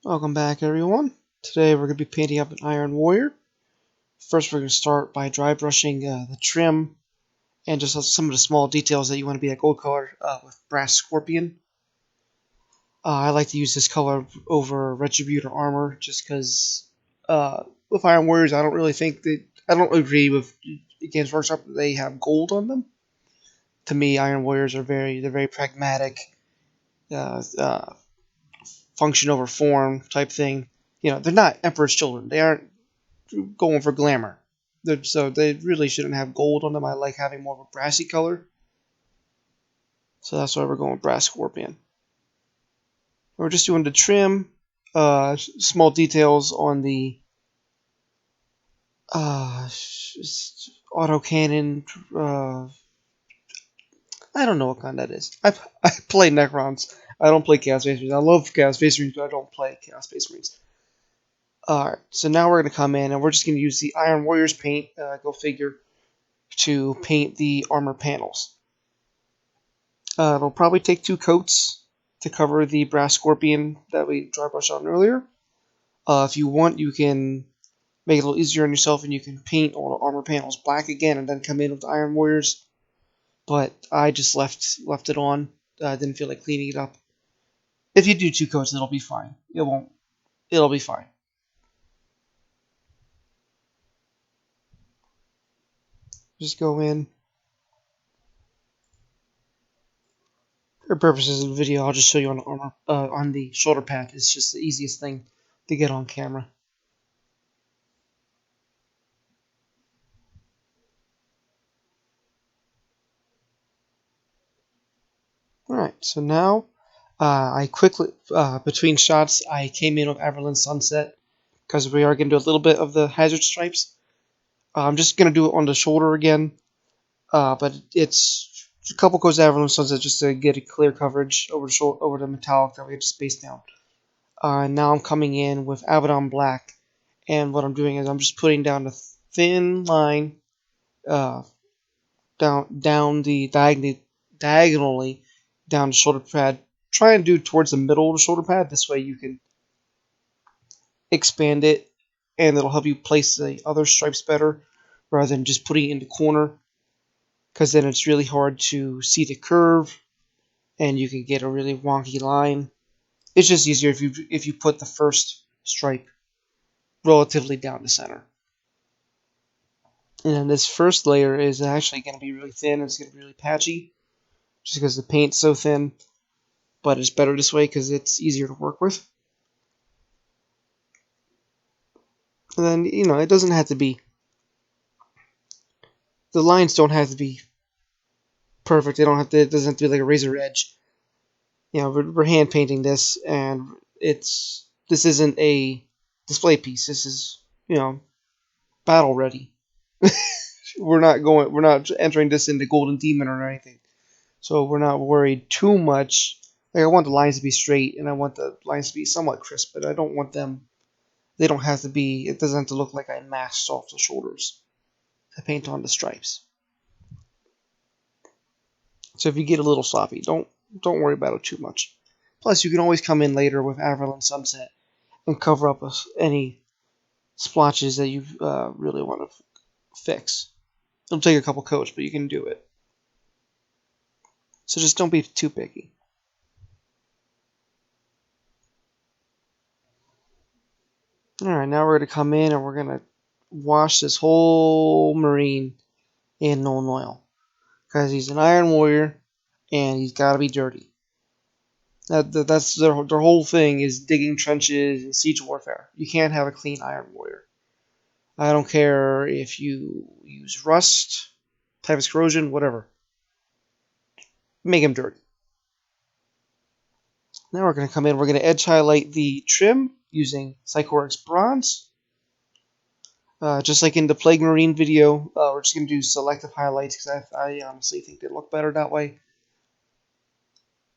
Welcome back, everyone. Today we're going to be painting up an Iron Warrior. First, we're going to start by dry brushing the trim and just some of the small details that you want to be that gold color with Brass Scorpion. I like to use this color over Retributor Armor just because with Iron Warriors, I don't agree with Games Workshop that they have gold on them. To me, Iron Warriors are they're very pragmatic, uh, uh, function over form type thing. They're not Emperor's Children. They aren't going for glamour. So they really shouldn't have gold on them. I like having more of a brassy color. So that's why we're going with Brass Scorpion. We're just doing the trim, small details on the autocannon. I don't know what kind that is. I play Necrons. I don't play Chaos Space Marines. I love Chaos Space Marines, but I don't play Chaos Space Marines. Alright, so now we're going to come in and we're just going to use the Iron Warriors paint, go figure, to paint the armor panels. It'll probably take 2 coats to cover the Brass Scorpion that we dry brushed on earlier. If you want, you can make it a little easier on yourself and you can paint all the armor panels black again and then come in with the Iron Warriors. But I just left it on. Didn't feel like cleaning it up. If you do 2 coats, it'll be fine. It'll be fine. Just go in. For purposes of the video, I'll just show you on the armor, on the shoulder pad. It's just the easiest thing to get on camera. Alright, so now I quickly, between shots, I came in with Everland Sunset because we are going to do a little bit of the hazard stripes. I'm just going to do it on the shoulder again, but it's a couple coats of Everland Sunset just to get a clear coverage over the metallic that we had just spaced down. Now I'm coming in with Abaddon Black, and what I'm doing is I'm just putting down a thin line down the diagonally down the shoulder pad. Try and do towards the middle of the shoulder pad. This way you can expand it, and it'll help you place the other stripes better rather than just putting it in the corner, because then it's really hard to see the curve and you can get a really wonky line. It's just easier if you put the first stripe relatively down the center. And then this first layer is actually going to be really thin. It's going to be really patchy just because the paint's so thin, but it's better this way because it's easier to work with. And then, it doesn't have to be, the lines don't have to be perfect. It doesn't have to be like a razor edge. We're hand painting this, and this isn't a display piece. This is, battle ready. We're not entering this into Golden Demon or anything. So we're not worried too much. Like, I want the lines to be straight, and I want the lines to be somewhat crisp, but I don't want them, they don't have to be, it doesn't have to look like I masked off the shoulders to paint on the stripes. So if you get a little sloppy, don't worry about it too much. Plus, you can always come in later with Averland Sunset and cover up any splotches that you really want to fix. It'll take a couple coats, but you can do it. So just don't be too picky. Alright, now we're going to come in and we're going to wash this whole Marine in Nuln Oil. Because he's an Iron Warrior, and he's got to be dirty. That's their whole thing, is digging trenches and siege warfare. You can't have a clean Iron Warrior. I don't care if you use rust, typhus corrosion, whatever. Make him dirty. Now we're going to come in, we're going to edge highlight the trim using Psychorix Bronze. Just like in the Plague Marine video, we're just going to do selective highlights because I honestly think they look better that way.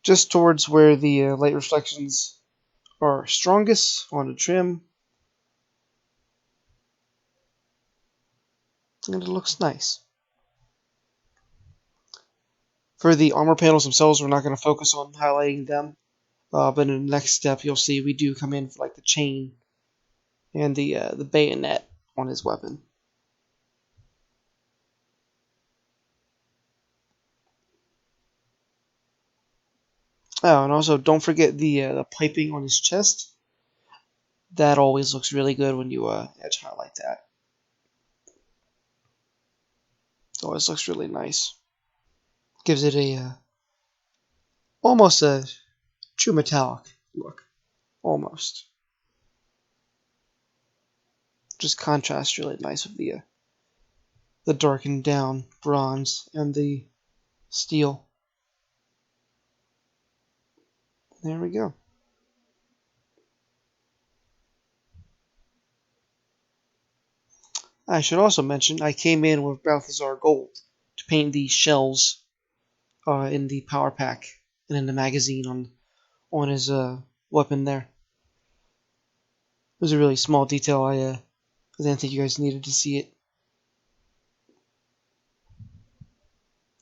Just towards where the light reflections are strongest on the trim. And it looks nice. For the armor panels themselves, we're not going to focus on highlighting them. But in the next step, you'll see we do come in for like the chain and the bayonet on his weapon. Oh, and also don't forget the piping on his chest. That always looks really good when you edge highlight that. It always looks really nice. Gives it a almost a true metallic look, almost. Just contrasts really nice with the darkened down bronze and the steel. There we go. I should also mention I came in with Balthazar Gold to paint the shells in the power pack and in the magazine on his weapon there. It was a really small detail. I didn't think you guys needed to see it.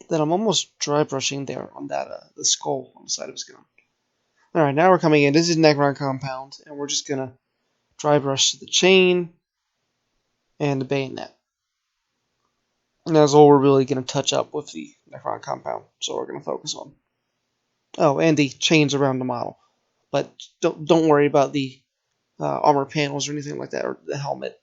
Then I'm almost dry brushing there on that the skull on the side of his gun. All right, now we're coming in. This is Necron compound, and we're just gonna dry brush the chain and the bayonet. And that's all we're really gonna touch up with the Necron compound. So we're gonna focus on. Oh, and the chains around the model. But don't worry about the armor panels or anything like that, or the helmet.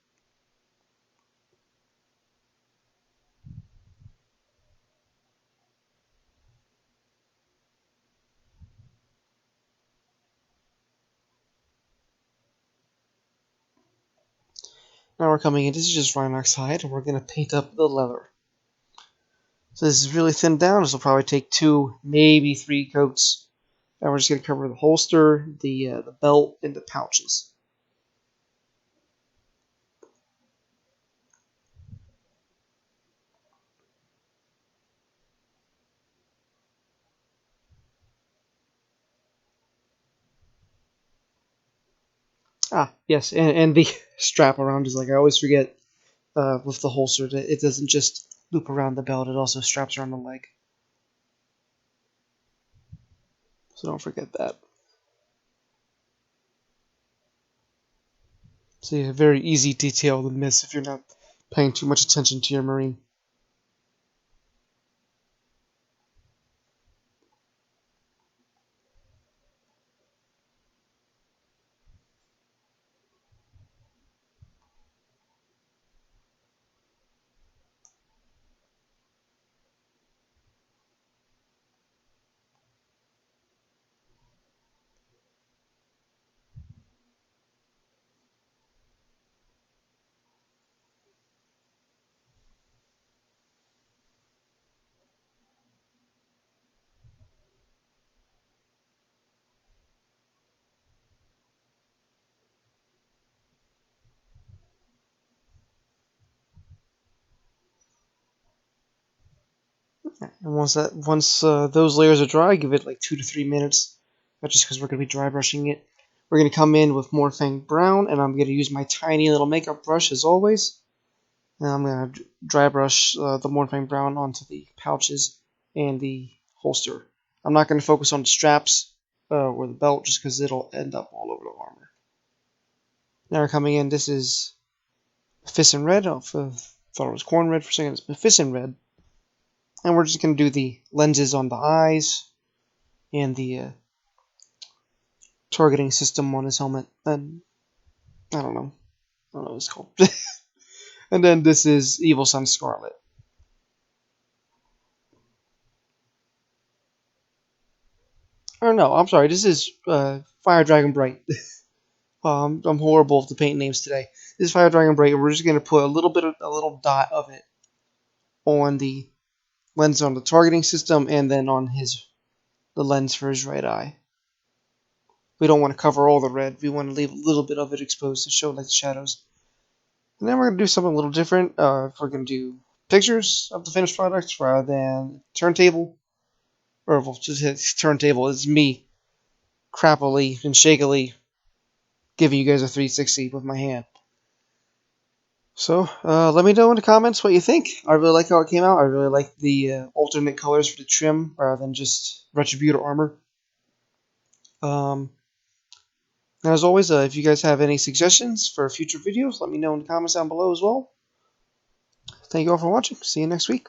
Now we're coming in. This is just Rhinox hide, and we're gonna paint up the leather. So this is really thinned down. This will probably take 2, maybe 3 coats. And we're just going to cover the holster, the belt, and the pouches. Ah, yes, and the strap around is like I always forget with the holster that it doesn't just loop around the belt, it also straps around the leg. So don't forget that. So yeah, very easy detail to miss if you're not paying too much attention to your Marine. And once those layers are dry, give it like 2 to 3 minutes. That's just because we're going to be dry brushing it. We're going to come in with Morphang Brown, and I'm going to use my tiny little makeup brush as always. And I'm going to dry brush the Morphang Brown onto the pouches and the holster. I'm not going to focus on the straps or the belt just because it'll end up all over the armor. Now we're coming in. This is Mephiston Red. I thought it was Corn Red for a second. It's Mephiston Red. And we're just going to do the lenses on the eyes and the targeting system on his helmet. And I don't know what it's called. And then this is Evil Sun Scarlet. Or no, I'm sorry. This is Fire Dragon Bright. I'm horrible with the paint names today. This is Fire Dragon Bright, and we're just going to put a little dot of it on the lens on the targeting system, and then on the lens for his right eye. We don't want to cover all the red. We want to leave a little bit of it exposed to show like the shadows. And then we're going to do something a little different. We're going to do pictures of the finished product rather than turntable. Or well, just turntable. It's me crappily and shakily giving you guys a 360 with my hand. So, let me know in the comments what you think. I really like how it came out. I really like the alternate colors for the trim rather than just Retributor armor. And as always, if you guys have any suggestions for future videos, let me know in the comments down below as well. Thank you all for watching. See you next week.